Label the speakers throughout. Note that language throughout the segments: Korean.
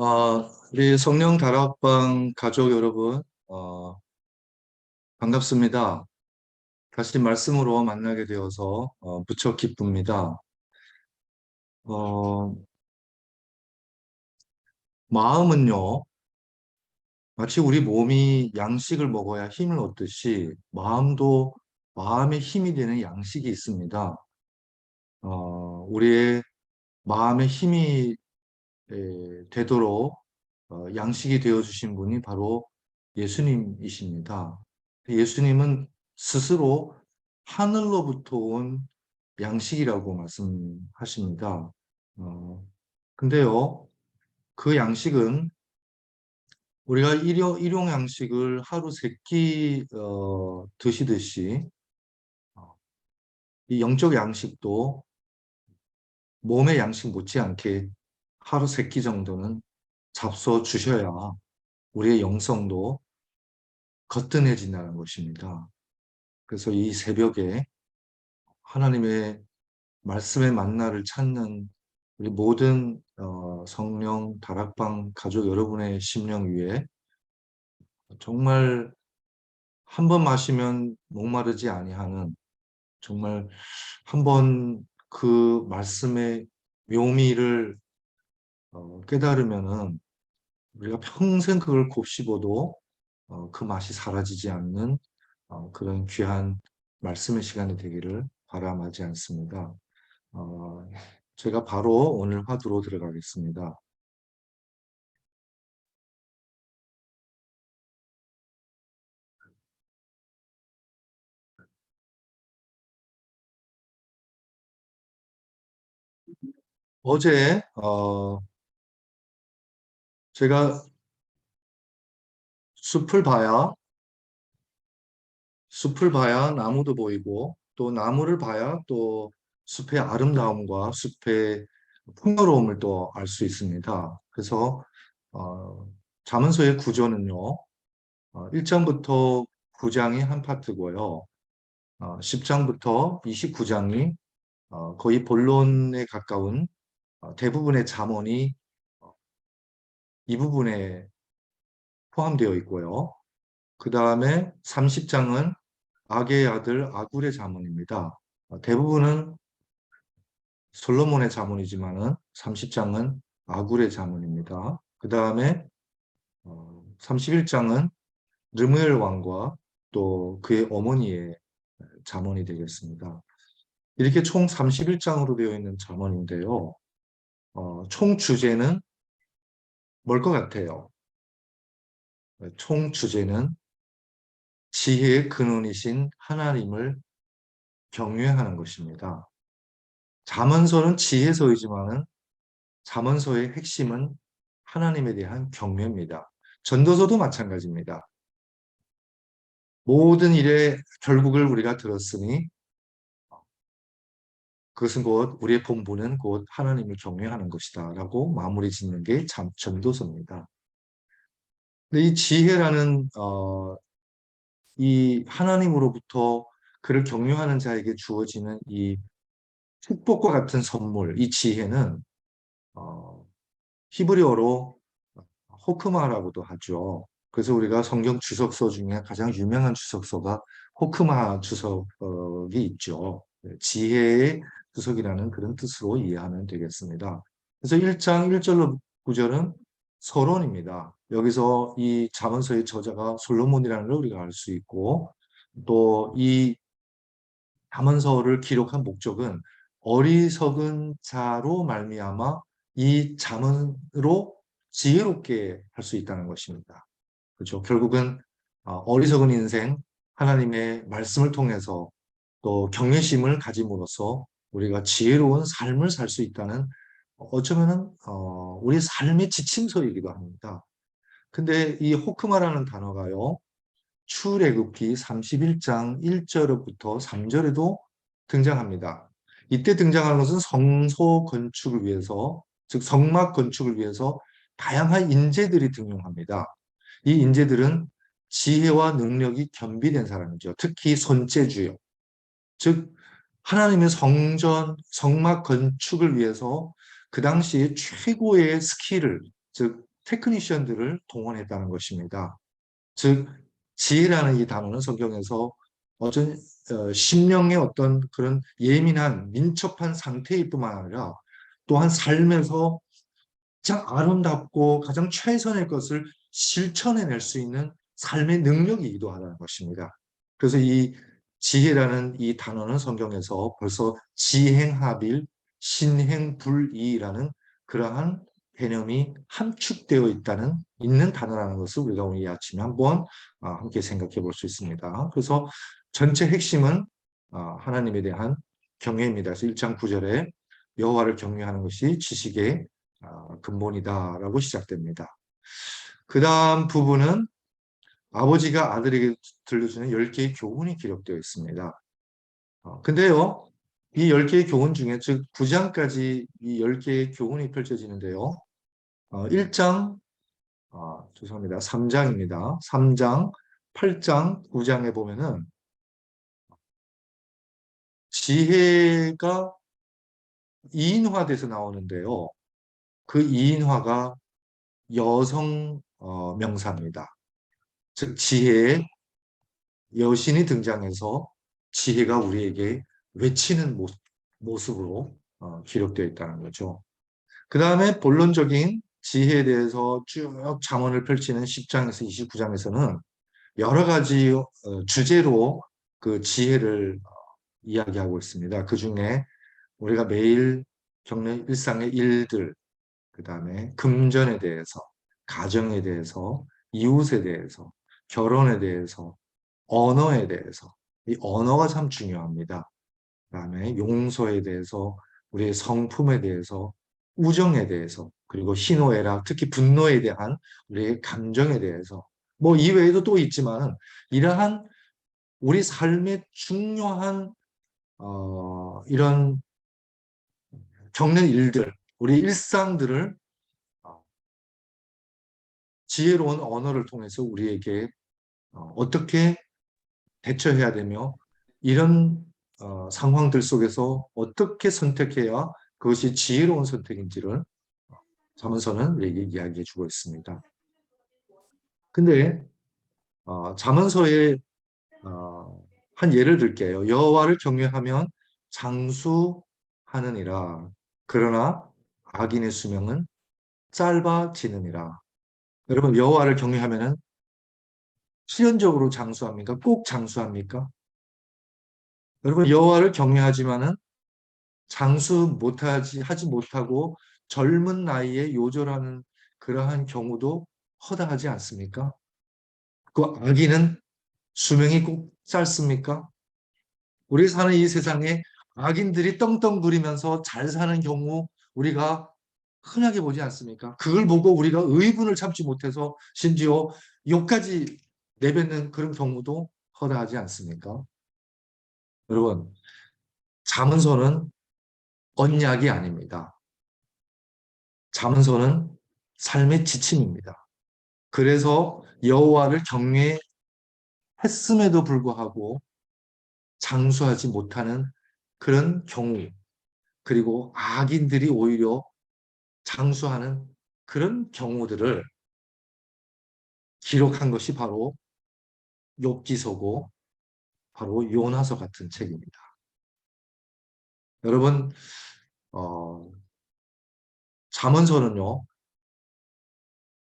Speaker 1: 우리 성령 다락방 가족 여러분, 반갑습니다. 다시 말씀으로 만나게 되어서 무척 기쁩니다. 어, 마음은요, 마치 우리 몸이 양식을 먹어야 힘을 얻듯이 마음도 마음의 힘이 되는 양식이 있습니다. 우리의 마음의 힘이 되도록 양식이 되어주신 분이 바로 예수님이십니다. 예수님은 스스로 하늘로부터 온 양식이라고 말씀하십니다. 근데요, 그 양식은 우리가 일용 양식을 하루 세 끼 드시듯이 이 영적 양식도 몸의 양식 못지않게 하루 세 끼 정도는 잡숴 주셔야 우리의 영성도 거뜬해진다는 것입니다. 그래서 이 새벽에 하나님의 말씀의 만나를 찾는 우리 모든 성령 다락방 가족 여러분의 심령 위에 정말 한 번 마시면 목마르지 아니하는, 정말 한 번 그 말씀의 묘미를 깨달으면은 우리가 평생 그걸 곱씹어도 그 맛이 사라지지 않는 그런 귀한 말씀의 시간이 되기를 바람하지 않습니다. 어, 제가 바로 오늘 화두로 들어가겠습니다. 어제 제가 숲을 봐야 숲을 봐야 나무도 보이고, 또 나무를 봐야 또 숲의 아름다움과 숲의 풍요로움을 또 알 수 있습니다. 그래서 어, 잠언서의 구조는요, 1장부터 9장이 한 파트고요. 10장부터 29장이 거의 본론에 가까운 대부분의 잠언이 이 부분에 포함되어 있고요. 그 다음에 30장은 악의 아들 아굴의 잠언입니다. 대부분은 솔로몬의 잠언이지만은 30장은 아굴의 잠언입니다. 그 다음에 31장은 르무엘 왕과 또 그의 어머니의 잠언이 되겠습니다. 이렇게 총 31장으로 되어 있는 잠언인데요. 총 주제는 뭘 것 같아요? 총 주제는 지혜의 근원이신 하나님을 경외하는 것입니다. 잠언서는 지혜서이지만은 잠언서의 핵심은 하나님에 대한 경외입니다. 전도서도 마찬가지입니다. 모든 일의 결국을 우리가 들었으니 그것은 곧 우리의 본분은 곧 하나님을 경외하는 것이다 라고 마무리 짓는 게 전도서입니다. 근데 이 지혜라는 이 하나님으로부터 그를 경외하는 자에게 주어지는 이 축복과 같은 선물, 이 지혜는 어, 히브리어로 호크마라고도 하죠. 그래서 우리가 성경 주석서 중에 가장 유명한 주석서가 호크마 주석이 있죠. 지혜의 주석이라는 그런 뜻으로 이해하면 되겠습니다. 그래서 1장 1절로 9절은 서론입니다. 여기서 이 잠언서의 저자가 솔로몬이라는 걸 우리가 알 수 있고, 또 이 잠언서를 기록한 목적은 어리석은 자로 말미암아 이 잠언으로 지혜롭게 할 수 있다는 것입니다. 그렇죠. 결국은 어리석은 인생, 하나님의 말씀을 통해서 또 경외심을 가짐으로써 우리가 지혜로운 삶을 살 수 있다는, 어쩌면은 우리 삶의 지침서이기도 합니다. 근데 이 호크마라는 단어가요, 출애굽기 31장 1절부터 3절에도 등장합니다. 이때 등장하는 것은 성소 건축을 위해서, 즉 성막 건축을 위해서 다양한 인재들이 등용합니다. 이 인재들은 지혜와 능력이 겸비된 사람이죠. 특히 손재주요. 즉 하나님의 성전, 성막 건축을 위해서 그 당시에 최고의 스킬을, 즉 테크니션들을 동원했다는 것입니다. 즉 지혜라는 이 단어는 성경에서 어떤 심령의 어떤 그런 예민한 민첩한 상태일 뿐만 아니라 또한 삶에서 가장 아름답고 가장 최선의 것을 실천해낼 수 있는 삶의 능력이기도 하다는 것입니다. 그래서 이 지혜라는 이 단어는 성경에서 벌써 지행합일, 신행불이라는 그러한 개념이 함축되어 있는 단어라는 것을 우리가 오늘 이 아침에 한번 함께 생각해 볼 수 있습니다. 그래서 전체 핵심은 하나님에 대한 경외입니다. 그래서 1장 9절에 여호와를 경외하는 것이 지식의 근본이다라고 시작됩니다. 그 다음 부분은 아버지가 아들에게 들려주는 10개의 교훈이 기록되어 있습니다. 근데요, 이 10개의 교훈 중에, 즉 9장까지 이 10개의 교훈이 펼쳐지는데요. 1장, 죄송합니다. 3장입니다. 3장, 8장, 9장에 보면은 지혜가 이인화돼서 나오는데요. 그 이인화가 여성 명사입니다. 즉 지혜의 여신이 등장해서 지혜가 우리에게 외치는 모습으로 기록되어 있다는 거죠. 그 다음에 본론적인 지혜에 대해서 쭉 잠언을 펼치는 10장에서 29장에서는 여러 가지 주제로 그 지혜를 이야기하고 있습니다. 그 중에 우리가 매일 겪는 일상의 일들, 그 다음에 금전에 대해서, 가정에 대해서, 이웃에 대해서, 결혼에 대해서, 언어에 대해서, 이 언어가 참 중요합니다. 그다음에 용서에 대해서, 우리의 성품에 대해서, 우정에 대해서, 그리고 희노애락, 특히 분노에 대한 우리의 감정에 대해서, 뭐 이외에도 또 있지만 이러한 우리 삶의 중요한 이런 겪는 일들, 우리 일상들을 지혜로운 언어를 통해서 우리에게 어떻게 대처해야 되며 이런 상황들 속에서 어떻게 선택해야 그것이 지혜로운 선택인지를 잠언서는 우리에게 이야기해 주고 있습니다. 근데 잠언서의 한 예를 들게요. 여호와를 경외하면 장수하느니라. 그러나 악인의 수명은 짧아지느니라. 여러분 여호와를 경외하면은 실현적으로 장수합니까? 꼭 장수합니까? 여러분 여호와를 경외하지만은 하지 못하고 젊은 나이에 요절하는 그러한 경우도 허다하지 않습니까? 그 악인은 수명이 꼭 짧습니까? 우리 사는 이 세상에 악인들이 떵떵 부리면서 잘 사는 경우 우리가 흔하게 보지 않습니까? 그걸 보고 우리가 의분을 참지 못해서 심지어 욕까지 내뱉는 그런 경우도 허다하지 않습니까? 여러분, 잠언서는 언약이 아닙니다. 잠언서는 삶의 지침입니다. 그래서 여호와를 경외했음에도 불구하고 장수하지 못하는 그런 경우, 그리고 악인들이 오히려 장수하는 그런 경우들을 기록한 것이 바로 욥기서고 바로 요나서 같은 책입니다. 여러분, 어, 잠언서는요,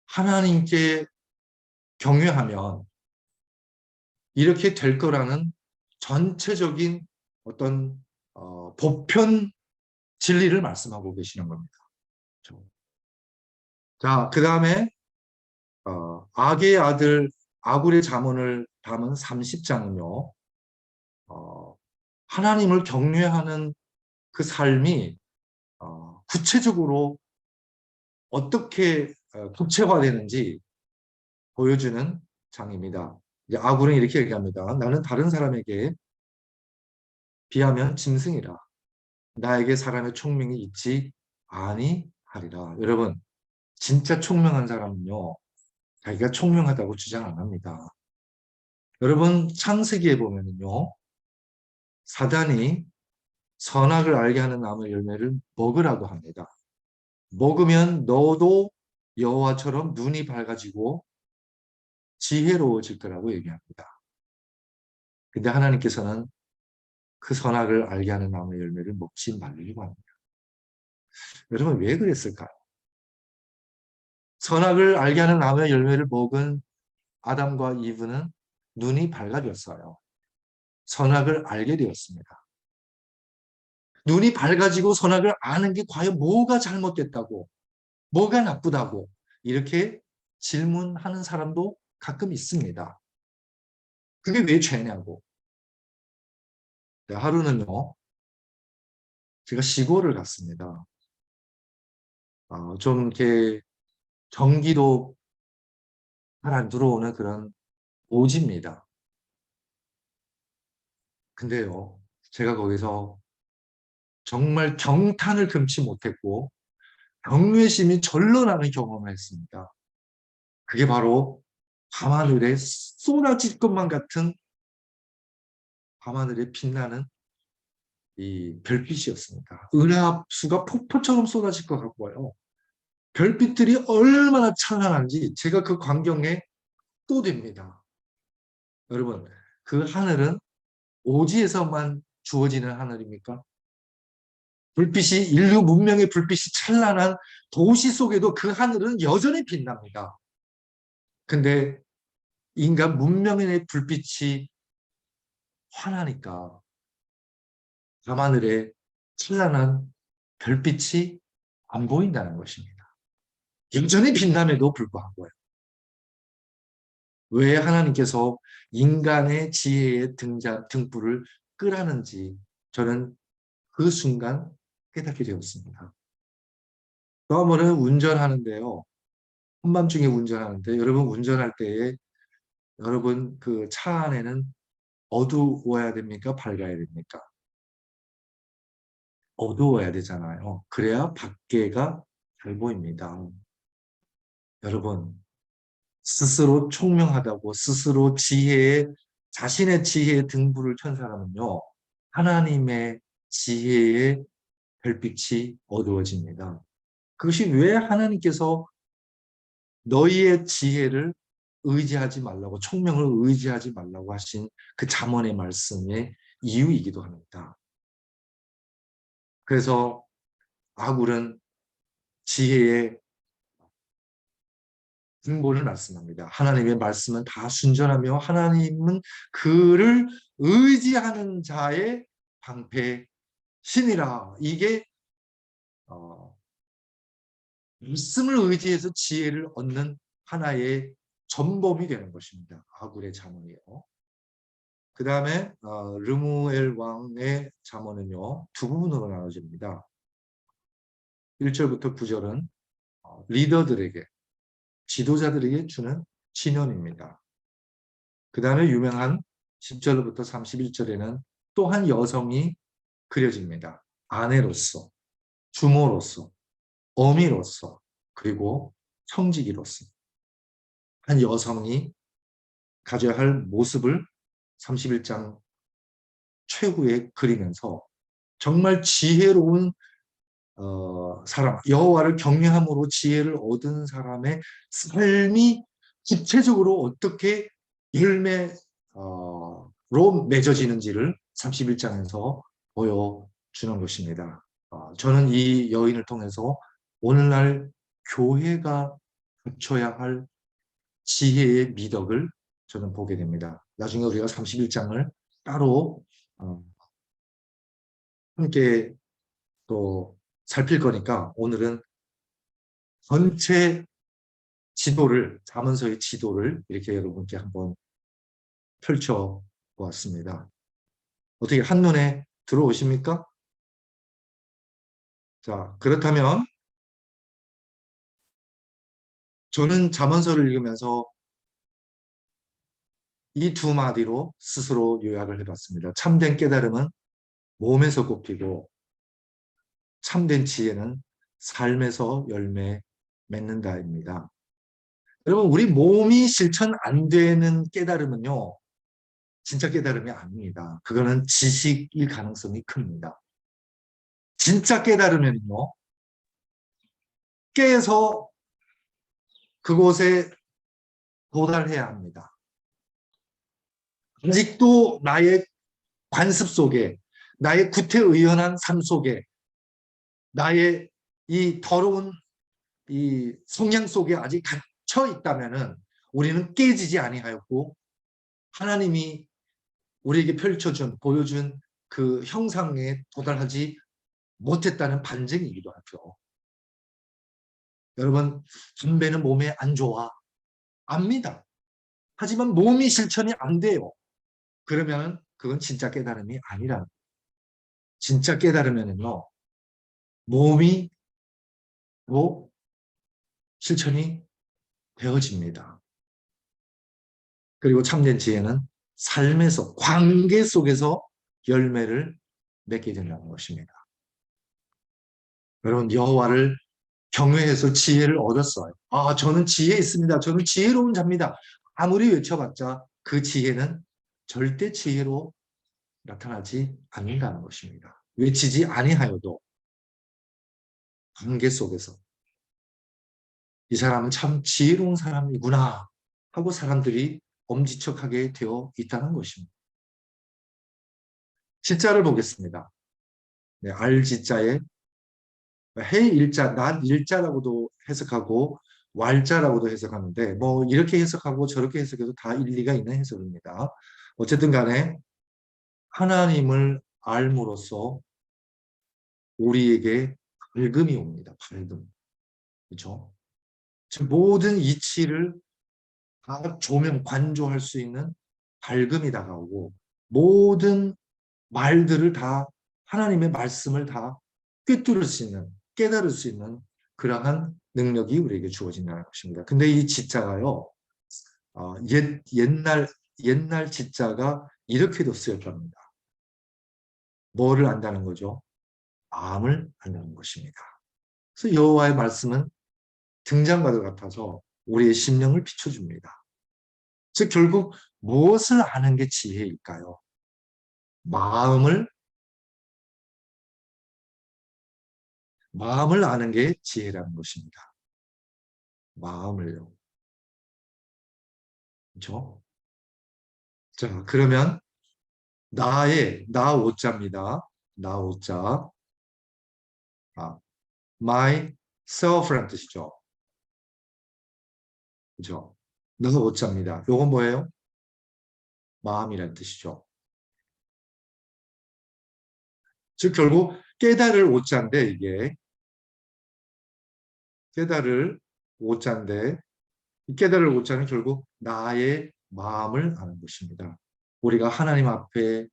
Speaker 1: 하나님께 경외하면 이렇게 될 거라는 전체적인 어떤 보편 진리를 말씀하고 계시는 겁니다. 자, 그 다음에 악의 아들 아굴의 잠언을 담은 30장은요. 하나님을 경외하는 그 삶이 구체적으로 어떻게 구체화되는지 보여주는 장입니다. 이제 아굴은 이렇게 얘기합니다. 나는 다른 사람에게 비하면 짐승이라. 나에게 사람의 총명이 있지 아니하리라. 여러분, 진짜 총명한 사람은요, 자기가 총명하다고 주장 안 합니다. 여러분, 창세기에 보면은요, 사단이 선악을 알게 하는 나무 열매를 먹으라고 합니다. 먹으면 너도 여호와처럼 눈이 밝아지고 지혜로워질 거라고 얘기합니다. 근데 하나님께서는 그 선악을 알게 하는 나무의 열매를 먹지 말라고 합니다. 여러분 왜 그랬을까요? 선악을 알게 하는 나무의 열매를 먹은 아담과 이브는 눈이 밝아졌어요. 선악을 알게 되었습니다. 눈이 밝아지고 선악을 아는 게 과연 뭐가 잘못됐다고, 뭐가 나쁘다고 이렇게 질문하는 사람도 가끔 있습니다. 그게 왜 죄냐고. 하루는요, 제가 시골을 갔습니다. 좀 이렇게 전기도 잘 안 들어오는 그런 오지입니다. 근데요, 제가 거기서 정말 경탄을 금치 못했고 경외심이 절로 나는 경험을 했습니다. 그게 바로 밤하늘에 쏟아질 것만 같은 밤하늘에 빛나는 이 별빛이었습니다. 은하수가 폭포처럼 쏟아질 것 같고요. 별빛들이 얼마나 찬란한지 제가 그 광경에 또 됩니다. 여러분, 그 하늘은 오지에서만 주어지는 하늘입니까? 불빛이 인류 문명의 불빛이 찬란한 도시 속에도 그 하늘은 여전히 빛납니다. 근데 인간 문명의 불빛이 환하니까 밤하늘에 찬란한 별빛이 안 보인다는 것입니다. 여전히 빛남에도 불구하고요. 왜 하나님께서 인간의 지혜의 등불을 끄라는지 저는 그 순간 깨닫게 되었습니다. 또 한 번은 운전하는데요. 한밤중에 운전하는데 여러분 운전할 때에 여러분 그 차 안에는 어두워야 됩니까? 밝아야 됩니까? 어두워야 되잖아요. 그래야 밖에가 잘 보입니다. 여러분 스스로 총명하다고 스스로 자신의 지혜의 등불을 켠 사람은요. 하나님의 지혜의 별빛이 어두워집니다. 그것이 왜 하나님께서 너희의 지혜를 의지하지 말라고 총명을 의지하지 말라고 하신 그 잠언의 말씀의 이유이기도 합니다. 그래서 아굴은 지혜의 근본을 말씀합니다. 하나님의 말씀은 다 순전하며 하나님은 그를 의지하는 자의 방패 신이라. 이게 말씀을 의지해서 지혜를 얻는 하나의 전범이 되는 것입니다. 아굴의 잠언이요. 그 다음에 르무엘 왕의 잠언은요. 두 부분으로 나눠집니다. 1절부터 9절은 리더들에게 지도자들에게 주는 진언입니다. 그 다음에 유명한 10절부터 31절에는 또 한 여성이 그려집니다. 아내로서, 주모로서, 어미로서, 그리고 청지기로서 한 여성이 가져야 할 모습을 31장 최후에 그리면서 정말 지혜로운 사람, 여호와를 경외함으로 지혜를 얻은 사람의 삶이 구체적으로 어떻게 열매로 맺어지는지를 31장에서 보여주는 것입니다. 저는 이 여인을 통해서 오늘날 교회가 갖춰야 할 지혜의 미덕을 저는 보게 됩니다. 나중에 우리가 31장을 따로 함께 또 살필 거니까 오늘은 전체 지도를, 잠언서의 지도를 이렇게 여러분께 한번 펼쳐 보았습니다. 어떻게 한눈에 들어오십니까? 자, 그렇다면 저는 잠언서를 읽으면서 이 두 마디로 스스로 요약을 해봤습니다. 참된 깨달음은 몸에서 꼽히고 참된 지혜는 삶에서 열매 맺는다입니다. 여러분, 우리 몸이 실천 안 되는 깨달음은요, 진짜 깨달음이 아닙니다. 그거는 지식일 가능성이 큽니다. 진짜 깨달음은요, 깨서 그곳에 도달해야 합니다. 아직도 나의 관습 속에, 나의 구태의연한 삶 속에, 나의 이 더러운 이 성향 속에 아직 갇혀 있다면은 우리는 깨지지 아니하였고 하나님이 우리에게 펼쳐준 보여준 그 형상에 도달하지 못했다는 반증이기도 하죠. 여러분, 담배는 몸에 안 좋아. 압니다. 하지만 몸이 실천이 안 돼요. 그러면 그건 진짜 깨달음이 아니라 진짜 깨달으면요 몸이 뭐 실천이 되어집니다. 그리고 참된 지혜는 삶에서 관계 속에서 열매를 맺게 된다는 것입니다. 여러분 여호와를 경외해서 지혜를 얻었어요. 아 저는 지혜 있습니다. 저는 지혜로운 자입니다. 아무리 외쳐봤자 그 지혜는 절대 지혜로 나타나지 않는다는 것입니다. 외치지 아니하여도 관계 속에서 이 사람은 참 지혜로운 사람이구나 하고 사람들이 엄지척하게 되어 있다는 것입니다. 시자를 보겠습니다. 네, 알지자에 해 일자, 난 일자라고도 해석하고 왈자라고도 해석하는데 뭐 이렇게 해석하고 저렇게 해석해도 다 일리가 있는 해석입니다. 어쨌든 간에 하나님을 알므로써 우리에게 밝음이 옵니다. 밝음. 그렇죠? 즉 모든 이치를 다 조명, 관조할 수 있는 밝음이 다가오고 모든 말들을 다 하나님의 말씀을 다 꿰뚫을 수 있는 깨달을 수 있는 그러한 능력이 우리에게 주어진다는 것입니다. 근데 이 지자가요 옛날 지자가 이렇게도 쓰였답니다. 뭐를 안다는 거죠? 마음을 안다는 것입니다. 그래서 여호와의 말씀은 등잔바들 같아서 우리의 심령을 비춰줍니다. 즉 결국 무엇을 아는 게 지혜일까요? 마음을 아는 게 지혜라는 것입니다. 마음을요. 그렇죠? 자, 그러면 나 오자입니다. 나 오자. 아, myself라는 뜻이죠. 그렇죠? 나 오자입니다. 요건 뭐예요? 마음이라는 뜻이죠. 즉 결국 깨달을 오자인데 이게 깨달을 오자인데 이 깨달을 오자는 결국 나의 마음을 아는 것입니다. 우리가 하나님 앞에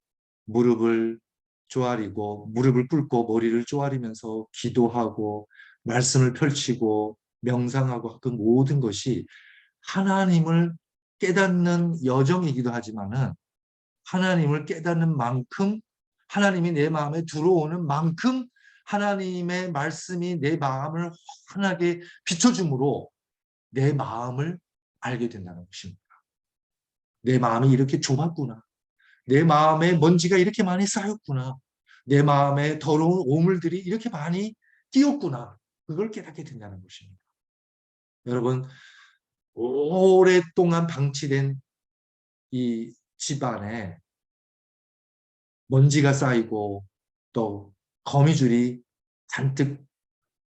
Speaker 1: 무릎을 조아리고 무릎을 꿇고 머리를 조아리면서 기도하고 말씀을 펼치고 명상하고 그 모든 것이 하나님을 깨닫는 여정이기도 하지만은 하나님을 깨닫는 만큼 하나님이 내 마음에 들어오는 만큼 하나님의 말씀이 내 마음을 환하게 비춰줌으로 내 마음을 알게 된다는 것입니다. 내 마음이 이렇게 좁았구나. 내 마음에 먼지가 이렇게 많이 쌓였구나. 내 마음에 더러운 오물들이 이렇게 많이 끼었구나. 그걸 깨닫게 된다는 것입니다. 여러분, 오랫동안 방치된 이 집안에 먼지가 쌓이고 또 거미줄이 잔뜩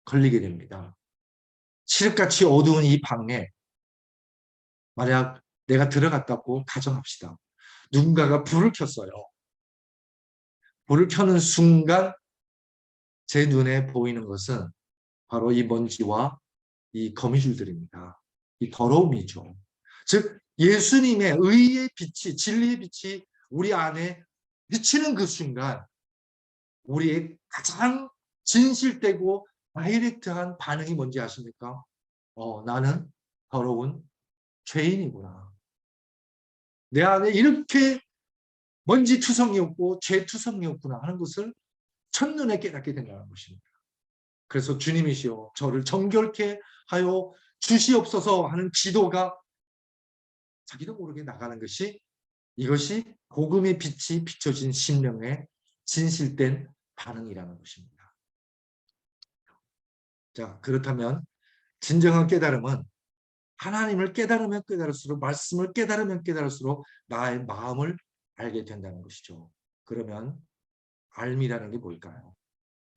Speaker 1: 걸리게 됩니다. 칠흑같이 어두운 이 방에 만약 내가 들어갔다고 가정합시다. 누군가가 불을 켰어요. 불을 켜는 순간 제 눈에 보이는 것은 바로 이 먼지와 이 거미줄들입니다. 이 더러움이죠. 즉 예수님의 의의 빛이 진리의 빛이 우리 안에 비치는 그 순간 우리의 가장 진실되고 다이렉트한 반응이 뭔지 아십니까? 나는 더러운 죄인이구나. 내 안에 이렇게 먼지투성이었고 죄투성이었구나 하는 것을 첫눈에 깨닫게 된다는 것입니다. 그래서 주님이시여 저를 정결케 하여 주시옵소서 하는 기도가 자기도 모르게 나가는 것이 이것이 복음의 빛이 비춰진 심령의 진실된 반응이라는 것입니다. 자, 그렇다면 진정한 깨달음은 하나님을 깨달으면 깨달을수록, 말씀을 깨달으면 깨달을수록 나의 마음을 알게 된다는 것이죠. 그러면 알미라는 게 뭘까요?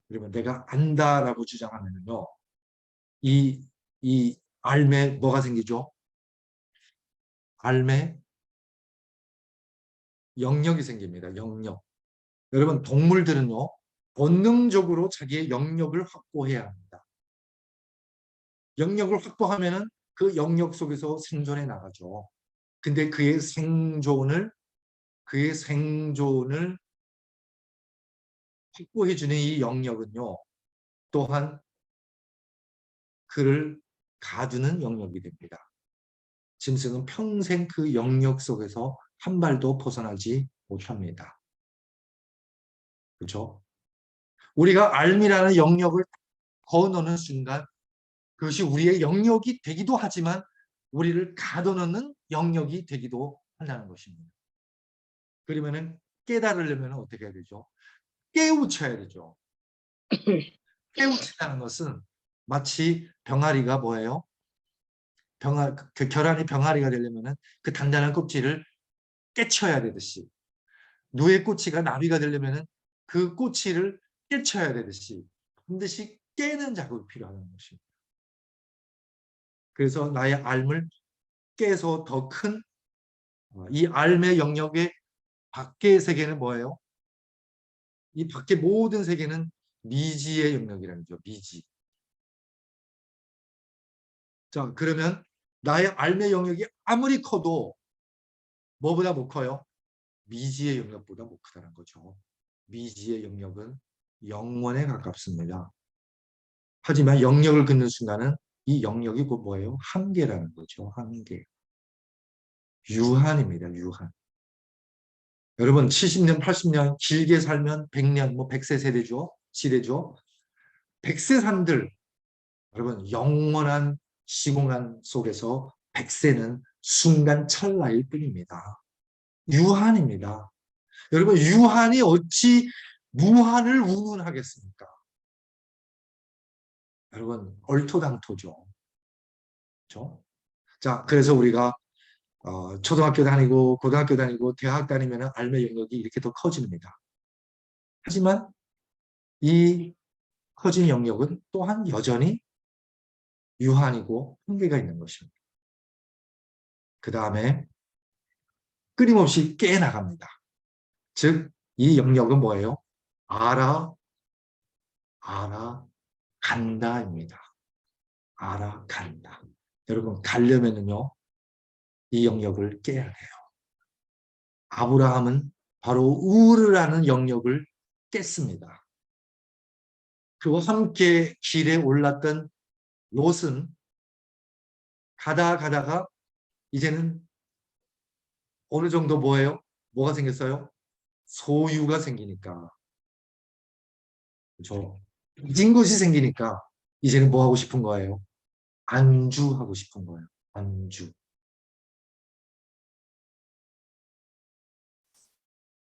Speaker 1: 그러면 내가 안다라고 주장하면요, 이 알매 뭐가 생기죠? 알매 영역이 생깁니다. 영역. 여러분, 동물들은요, 본능적으로 자기의 영역을 확보해야 합니다. 영역을 확보하면은 그 영역 속에서 생존해 나가죠. 근데 그의 생존을 확보해주는 이 영역은요, 또한 그를 가두는 영역이 됩니다. 짐승은 평생 그 영역 속에서 한 발도 벗어나지 못합니다. 그렇죠? 우리가 알미라는 영역을 건너는 순간 그것이 우리의 영역이 되기도 하지만 우리를 가둬놓는 영역이 되기도 한다는 것입니다. 그러면은 깨달으려면 어떻게 해야 되죠? 깨우쳐야 되죠. 깨우친다는 것은 마치 병아리가 뭐예요? 그 결안이 병아리가 되려면은 그 단단한 껍질을 깨쳐야 되듯이, 누에 꼬치가 나비가 되려면은 그 꼬치를 깨쳐야 되듯이 반드시 깨는 작업이 필요한 것입니다. 그래서 나의 알을 깨서 더 큰 이 알의 영역의 밖의 세계는 뭐예요? 이 밖의 모든 세계는 미지의 영역이라는 거죠. 미지. 자, 그러면 나의 알의 영역이 아무리 커도 뭐보다 못 커요? 미지의 영역보다 못 크다는 거죠. 미지의 영역은 영원에 가깝습니다. 하지만 영역을 긋는 순간은 이 영역이 곧 뭐예요? 한계라는 거죠. 한계. 유한입니다. 유한. 여러분 70년, 80년, 길게 살면 100년, 뭐 100세 세대죠. 시대죠. 100세 산들, 여러분 영원한 시공간 속에서 100세는 순간 찰나일 뿐입니다. 유한입니다. 여러분 유한이 어찌 무한을 우문하겠습니까? 여러분 얼토당토죠. 그렇죠? 자, 그래서 우리가 초등학교 다니고 고등학교 다니고 대학 다니면 알매 영역이 이렇게 더 커집니다. 하지만 이 커진 영역은 또한 여전히 유한이고 한계가 있는 것입니다. 그 다음에 끊임없이 깨나갑니다. 즉, 이 영역은 뭐예요? 알아간다입니다. 알아간다. 여러분, 가려면은요, 이 영역을 깨야 돼요. 아브라함은 바로 우르라는 영역을 깼습니다. 그와 함께 길에 올랐던 롯은 가다가 이제는 어느 정도 뭐예요? 뭐가 생겼어요? 소유가 생기니까. 그렇죠? 진 것이 생기니까 이제는 뭐 하고 싶은 거예요? 안주하고 싶은 거예요. 안주.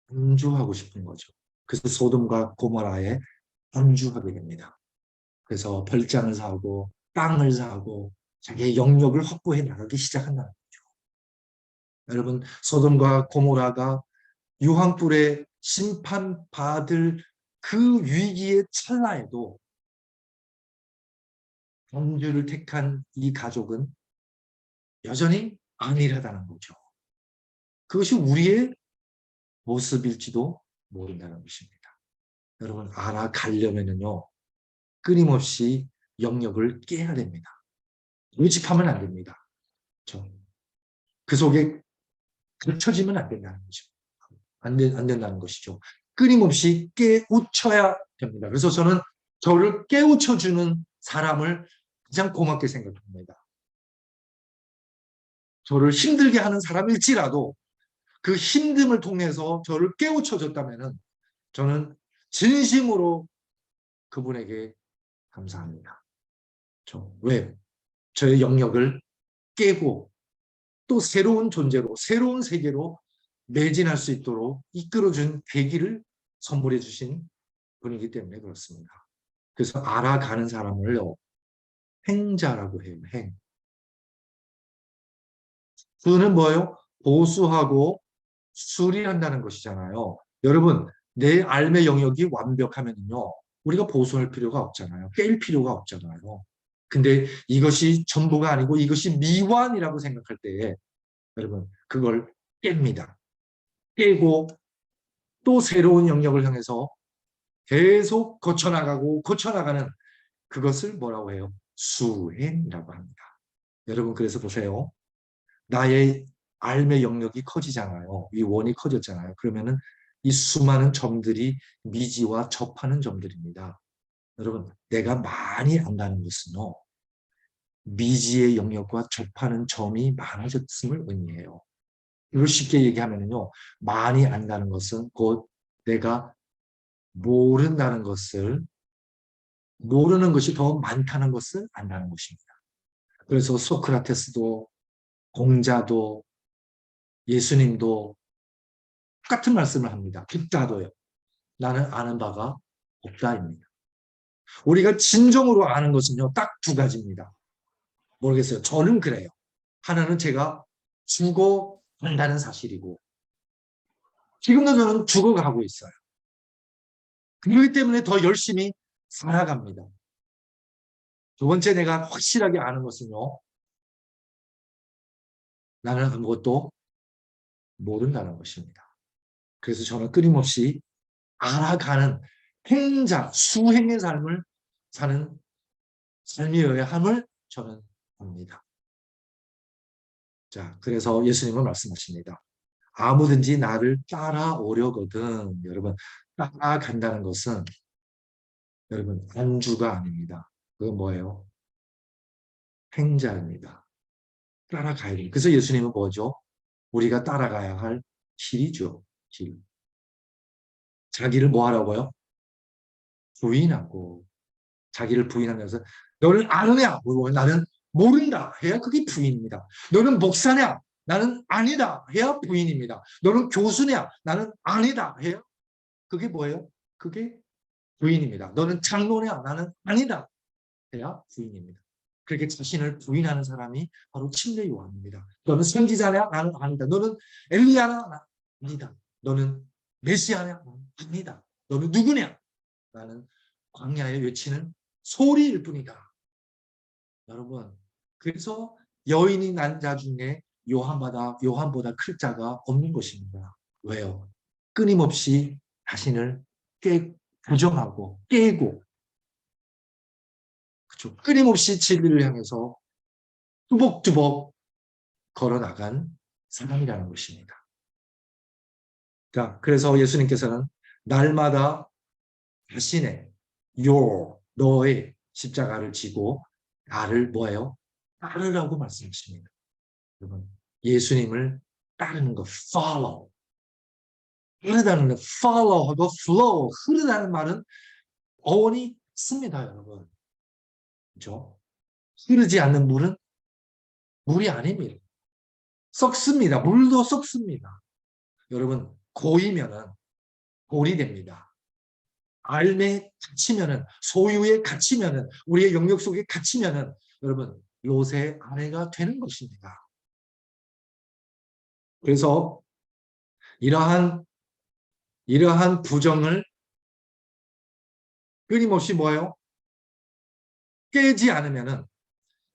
Speaker 1: 안주하고 싶은 거죠. 그래서 소돔과 고모라에 안주하게 됩니다. 그래서 별장을 사고 땅을 사고 자기의 영역을 확보해 나가기 시작한다는 거죠. 여러분, 소돔과 고모라가 유황불에 심판받을 그 위기의 찰나에도 범죄를 택한 이 가족은 여전히 안일하다는 거죠. 그것이 우리의 모습일지도 모른다는 것입니다. 여러분, 알아가려면요, 끊임없이 영역을 깨야 됩니다. 의집하면 안 됩니다. 그렇죠? 그 속에 갇혀지면 안 된다는 거죠. 안 된다는 것이죠. 끊임없이 깨우쳐야 됩니다. 그래서 저는 저를 깨우쳐주는 사람을 가장 고맙게 생각합니다. 저를 힘들게 하는 사람일지라도 그 힘듦을 통해서 저를 깨우쳐줬다면 저는 진심으로 그분에게 감사합니다. 왜? 저의 영역을 깨고 또 새로운 존재로, 새로운 세계로 매진할 수 있도록 이끌어준 계기를 선물해 주신 분이기 때문에 그렇습니다. 그래서 알아가는 사람을 행자라고 해요. 행. 수는 뭐예요? 보수하고 수리한다는 것이잖아요. 여러분, 내 삶의 영역이 완벽하면요. 우리가 보수할 필요가 없잖아요. 깰 필요가 없잖아요. 근데 이것이 전부가 아니고 이것이 미완이라고 생각할 때에 여러분, 그걸 깹니다. 깨고 또 새로운 영역을 향해서 계속 고쳐나가고 고쳐나가는 그것을 뭐라고 해요? 수행이라고 합니다. 여러분, 그래서 보세요. 나의 삶의 영역이 커지잖아요. 이 원이 커졌잖아요. 그러면은 이 수많은 점들이 미지와 접하는 점들입니다. 여러분, 내가 많이 안다는 것은요. 미지의 영역과 접하는 점이 많아졌음을 의미해요. 이걸 쉽게 얘기하면요. 많이 안다는 것은 곧 내가 모른다는 것을, 모르는 것이 더 많다는 것을 안다는 것입니다. 그래서 소크라테스도, 공자도, 예수님도 똑같은 말씀을 합니다. 붓다도요. 나는 아는 바가 없다입니다. 우리가 진정으로 아는 것은요, 딱 두 가지입니다. 모르겠어요. 저는 그래요. 하나는 제가 죽어간다는 사실이고, 지금도 저는 죽어가고 있어요. 그렇기 때문에 더 열심히 살아갑니다. 두 번째 내가 확실하게 아는 것은요, 나는 아무것도 모른다는 것입니다. 그래서 저는 끊임없이 알아가는 행자, 수행의 삶을 사는 삶이어야 함을 저는 봅니다. 자, 그래서 예수님은 말씀하십니다. 아무든지 나를 따라오려거든. 여러분, 따라간다는 것은 여러분 안주가 아닙니다. 그건 뭐예요? 행자입니다. 따라가야 돼요. 그래서 예수님은 뭐죠? 우리가 따라가야 할 길이죠. 길. 자기를 뭐 하라고요? 부인하고 자기를 부인하면서 너는 아느냐? 나는 모른다 해야 그게 부인입니다. 너는 목사냐? 나는 아니다 해야 부인입니다. 너는 교수냐? 나는 아니다 해야 그게 뭐예요? 그게 부인입니다. 너는 장로냐? 나는 아니다 해야 부인입니다. 그렇게 자신을 부인하는 사람이 바로 침례 요한입니다. 너는 선지자냐? 나는 아니다. 너는 엘리야냐? 아니다. 너는 메시아냐? 아니다. 너는 누구냐? 나는 광야에 외치는 소리일 뿐이다. 여러분, 그래서 여인이 난 자 중에 요한보다 클 자가 없는 것입니다. 왜요? 끊임없이 자신을 부정하고 깨고, 그렇죠? 끊임없이 진리를 향해서 뚜벅뚜벅 걸어나간 사람이라는 것입니다. 자, 그래서 예수님께서는 날마다 자신의 너의 십자가를 지고 나를 뭐예요? 따르라고 말씀하십니다. 여러분, 예수님을 따르는 거 follow. 따르다는 거 follow하고 flow. 흐르다는 말은 어원이 씁니다, 여러분. 그렇죠? 흐르지 않는 물은 물이 아닙니다. 썩습니다. 물도 썩습니다. 여러분, 고이면은 돌이 됩니다. 삶에 갇히면은, 소유에 갇히면은, 우리의 영역 속에 갇히면은, 여러분, 롯의 아내가 되는 것입니다. 그래서 이러한 부정을 끊임없이 뭐예요? 깨지 않으면은,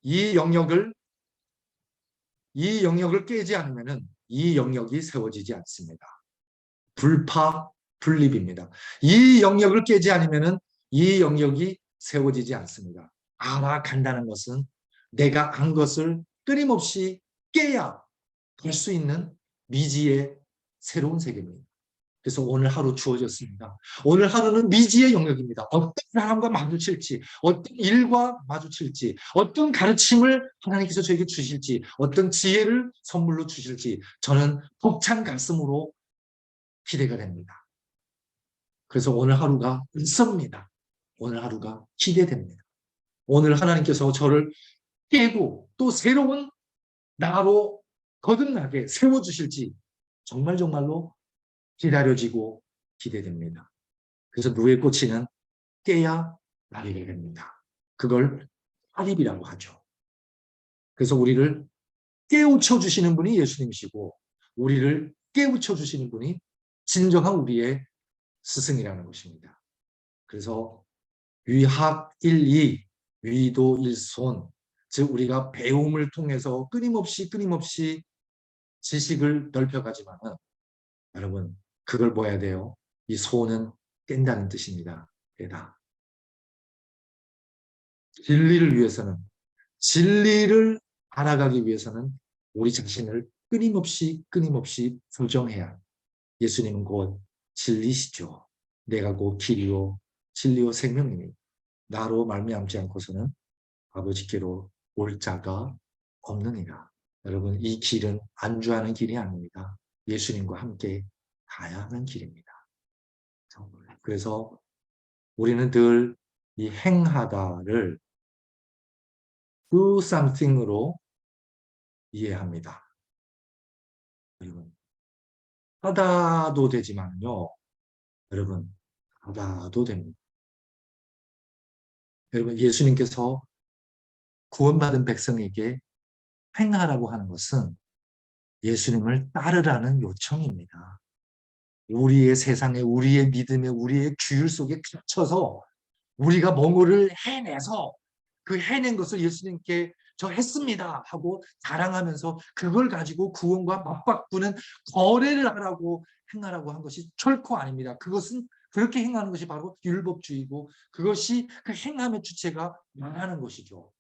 Speaker 1: 이 영역을, 이 영역을 깨지 않으면은, 이 영역이 세워지지 않습니다. 불립입니다. 이 영역을 깨지 않으면은, 이 영역이 세워지지 않습니다. 알아간다는 것은 내가 안 것을 끊임없이 깨야 갈 수 있는 미지의 새로운 세계입니다. 그래서 오늘 하루 주어졌습니다. 오늘 하루는 미지의 영역입니다. 어떤 사람과 마주칠지, 어떤 일과 마주칠지, 어떤 가르침을 하나님께서 저에게 주실지, 어떤 지혜를 선물로 주실지 저는 벅찬 가슴으로 기대가 됩니다. 그래서 오늘 하루가 있습니다. 오늘 하루가 기대됩니다. 오늘 하나님께서 저를 깨고 또 새로운 나로 거듭나게 세워주실지 정말로 기다려지고 기대됩니다. 그래서 누에 꽂히는 깨야 날리게 됩니다. 그걸 파립이라고 하죠. 그래서 우리를 깨우쳐 주시는 분이 예수님이시고 우리를 깨우쳐 주시는 분이 진정한 우리의 스승이라는 것입니다. 그래서 위학 일이, 위도 일손, 즉 우리가 배움을 통해서 끊임없이 지식을 넓혀가지만은 여러분 그걸 뭐 해야 돼요? 이 소는 깬다는 뜻입니다. 깨다. 진리를 위해서는, 진리를 알아가기 위해서는 우리 자신을 끊임없이 부정해야. 예수님은 곧 진리시죠. 내가 곧 길이요 진리요 생명이니 나로 말미암지 않고서는 아버지께로 올 자가 없느니라. 여러분 이 길은 안주하는 길이 아닙니다. 예수님과 함께 가야 하는 길입니다. 그래서 우리는 늘 이 행하다를 do something으로 이해합니다. 여러분 하다도 되지만요. 여러분 하다도 됩니다. 여러분 예수님께서 구원받은 백성에게 행하라고 하는 것은 예수님을 따르라는 요청입니다. 우리의 세상에, 우리의 믿음에, 우리의 규율 속에 갇혀서 우리가 뭔가를 해내서 그 해낸 것을 예수님께 저 했습니다 하고 자랑하면서 그걸 가지고 구원과 맞바꾸는 거래를 하라고 행하라고 한 것이 결코 아닙니다. 그것은 그렇게 행하는 것이 바로 율법주의고 그것이 그 행함의 주체가 나라는 것이죠.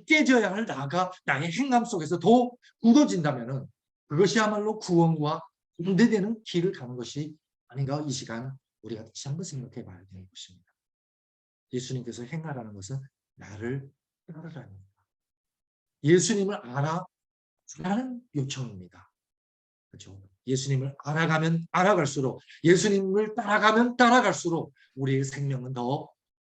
Speaker 1: 깨져야 할 나가 나의 행함 속에서 더 굳어진다면은 그것이야말로 구원과 반대되는 길을 가는 것이 아닌가 이 시간 우리가 다시 한번 생각해 봐야 되는 것입니다. 예수님께서 행하라는 것은 나를 따르라는 겁니다. 예수님을 알아라는 요청입니다. 그렇죠? 예수님을 알아가면 알아갈수록 예수님을 따라가면 따라갈수록 우리의 생명은 더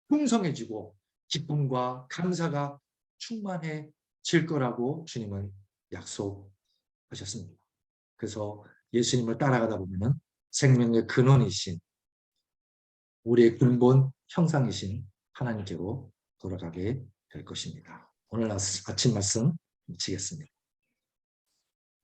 Speaker 1: 풍성해지고 기쁨과 감사가 충만해질 거라고 주님은 약속하셨습니다. 그래서 예수님을 따라가다 보면 생명의 근원이신 우리의 근본 형상이신 하나님께로 돌아가게 될 것입니다. 오늘 아침 말씀 마치겠습니다.